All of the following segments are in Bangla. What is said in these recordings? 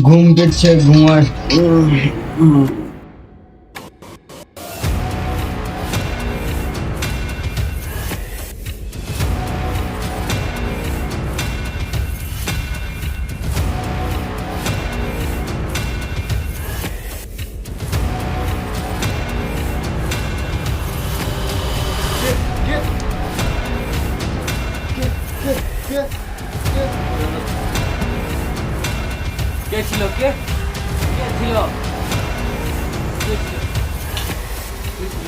ঘুম পেচ্ছে, ঘুমার। কে ছিল? কে কে ছিল? কে ছিল? কে ছিল?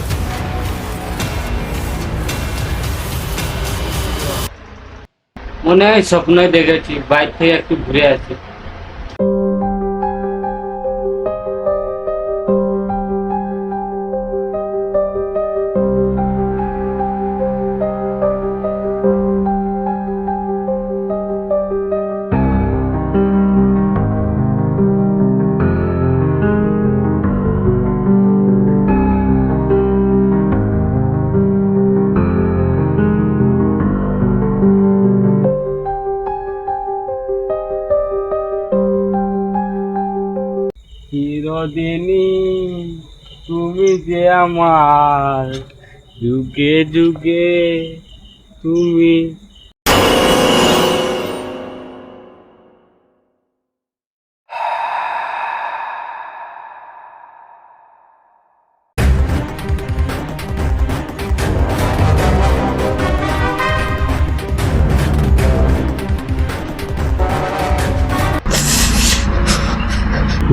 মনে হয় স্বপ্নে দেখেছি, বাইরে থেকে একটু ঘুরে আসি। চিরদিনই তুমি যে আমার, যুগে যুগে তুমি।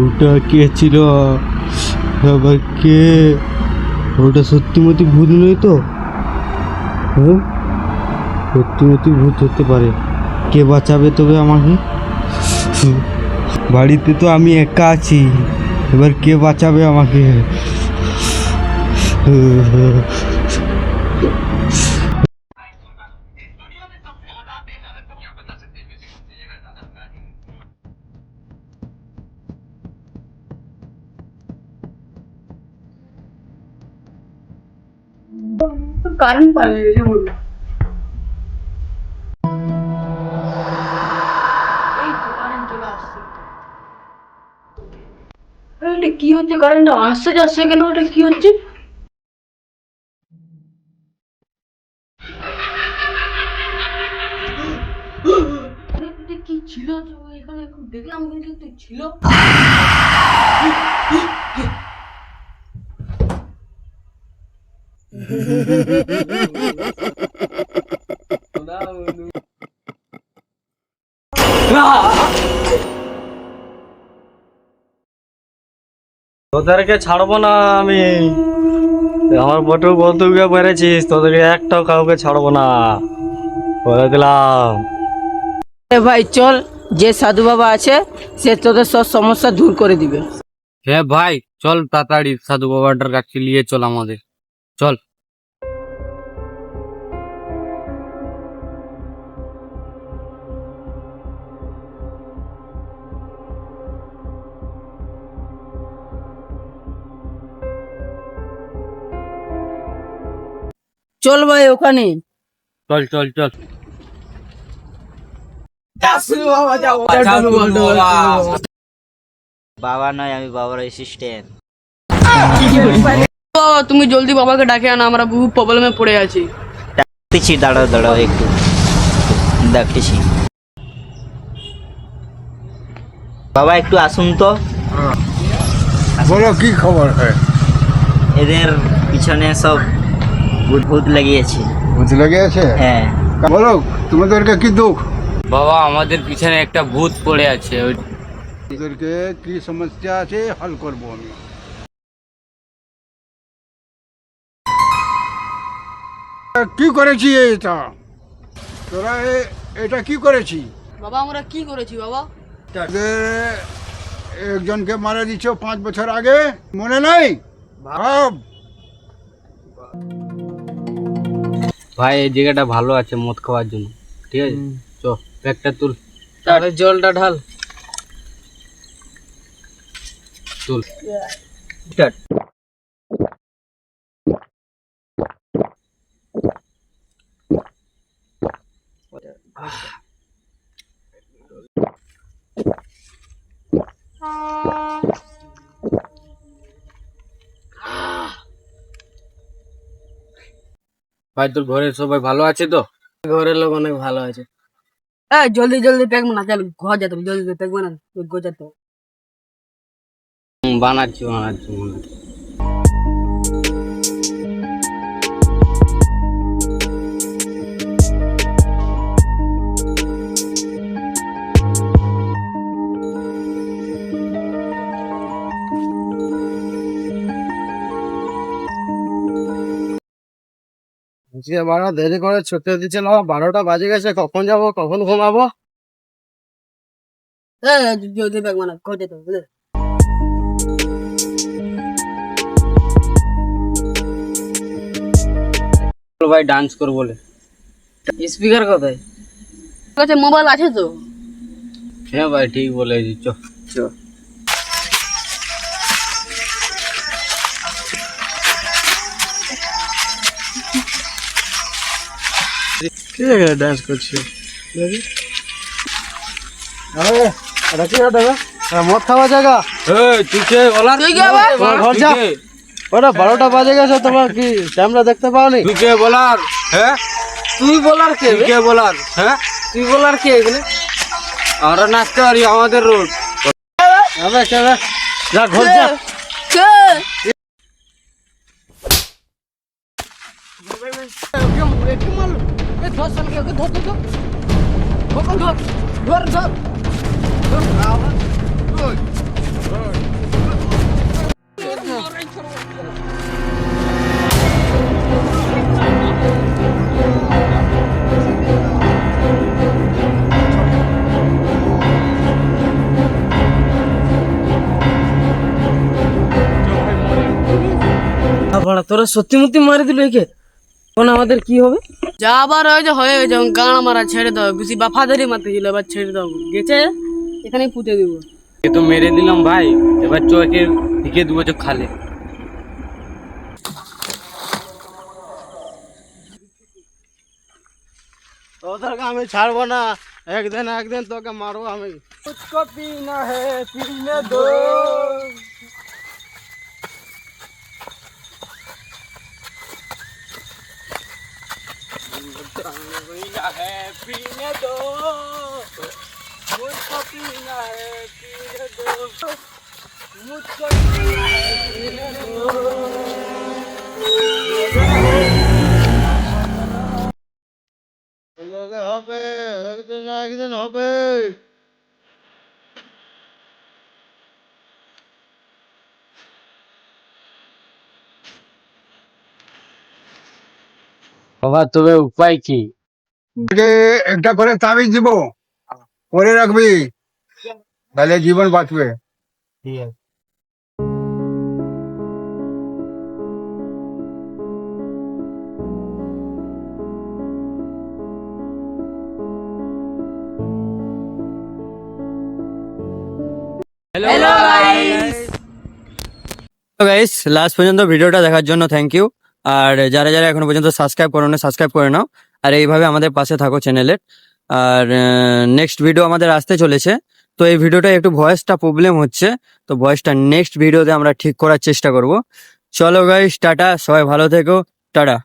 ওটা কে ছিল? আবার কে? ওটা সত্যিমতি ভূত নয় তো? হ্যাঁ, সত্যিমতি ভূত হতে পারে। কে বাঁচাবে তবে আমাকে? বাড়িতে তো আমি একা আছি, এবার কে বাঁচাবে আমাকে? কারেন্ট পালিয়ে গেছে বললো। এই তো কারেন্ট চলে আসছে। এটা কি হচ্ছে? কারেন্ট আসছে যাচ্ছে কেন? এটা কি হচ্ছে? এটা কি ছিল? তো এখানে এখন দেখলাম কিন্তু তো ছিল। তোদেরকে ছাড়বো না আমি। আমার বটু বন্ধুকে পেরেছিস, তোদেরকে একটাও কাউকে ছাড়বো না, বলে দিলাম। ভাই চল, যে সাধু বাবা আছে সে তোদের সব সমস্যা দূর করে দিবে। হ্যাঁ ভাই, চল তাড়াতাড়ি সাধু বাবাটার কাছে নিয়ে চল আমাদের। চল। চল ভাই ওখানে। চল চল চল। বাবা নয়, আমি বাবার অ্যাসিস্ট্যান্ট। তুমি জলদি বাবাকে ডাকে আনা, আমরা বহু প্রবলেমে পড়ে আছি। ডাকতেছি, দাঁড়াও দাঁড়াও একটু ডাকতেছি। বাবা একটু আসুন তো। বলো কি খবর? এদের পিছনে সব ভূত ভূত লাগিয়েছে। ভূত লেগে আছে? হ্যাঁ। বলো তোমাদেরকে কি দুঃখ? বাবা, আমাদের পিছনে একটা ভূত পড়ে আছে। তোদেরকে কি সমস্যা আছে হল করবো আমি। কি করেছি এটা? তোরা এটা কি করেছি? বাবা আমরা কি করেছি বাবা? এদের একজনকে মারা দিচ্ছ 5 বছর আগে, মনে নাই? ভাব। ভাই এই জায়গাটা ভালো আছে মদ খাওয়ার জন্য, ঠিক আছে? চ, ব্যাগটা তুল। তাহলে জলটা ঢাল। তুল। ভাই তোর ঘরের সবাই ভালো আছে তো? ঘরের লোক অনেক ভালো আছে। এই জলদি জলদি প্যাক বানা, চল ঘর যেতে হবে, জলদি প্যাক বানা, ঘর যেতে হবে। বানাচ্ছি। বাড়া দেরি করে ছুটতে দিচ্ছে না, 12টা বাজে গেছে, কখন যাবো কখন ঘুমাবো? জলদি প্যাক বানা, ঘর যেতে হবে। চলো ভাই ডান্স করবো বলে। স্পিকার কোথায়? কাছে মোবাইল আছে তো? হ্যাঁ ভাই ঠিক বলেছিস, চ। কি জায়গায় ডান্স করছি? এটা কি হবে? মদ খাওয়া জায়গা? তুই কে বলার? তুই কে ভাই? তোমার ঘর যা। ওটা 12টা বাজে গেছে, তোমার কি ক্যামেরা দেখতে পাওনি? তুই কে বলার? হ্যাঁ তুই বলার কে? তুই কে বলার? হ্যাঁ তুই বলার কে এখানে? আমরা নাচতে পারি, আমাদের রোড। যা ঘর যা। কে? তোরা সত্যি মূর্তি মারি দিল একে, এখন আমাদের কি হবে? যা আবার হয়ে গেছে, গান মারা ছেড়ে দাও, বেশি বাফাদারি মারতে ছিল, এবার ছেড়ে দাও, গেছে এখানেই পুঁতে দিব। এ তো মেরে দিলাম ভাই, এবার চোখে ঢিকে দেবো চোখ খালে। তোদেরকে আমি ছাড়বো না, একদিন তোকে মারবো আমি। মুঝকো পীনা হে পীনে দো। হবে, একদিন হবে। বাবা তবে উপায় কি? যে একটা করে তাবিজ দিব, করে রাখবি, তাহলে জীবন বাঁচবে। ঠিক আছে। হ্যালো গাইস, গাইস লাস্ট পর্যন্ত ভিডিওটা দেখার জন্য থ্যাংক ইউ। আর যারা যারা এখনো পর্যন্ত সাবস্ক্রাইব করো না, সাবস্ক্রাইব করে নাও, আর এইভাবে আমাদের পাশে থাকো চ্যানেলের। আর নেক্সট ভিডিও আমাদের আসতে চলেছে, তো এই ভিডিওটা একটু ভয়েসটা প্রবলেম হচ্ছে, তো ভয়েসটা নেক্সট ভিডিওতে আমরা ঠিক করার চেষ্টা করব। চলো গাইস, টাটা, সবাই ভালো থেকো, টাটা।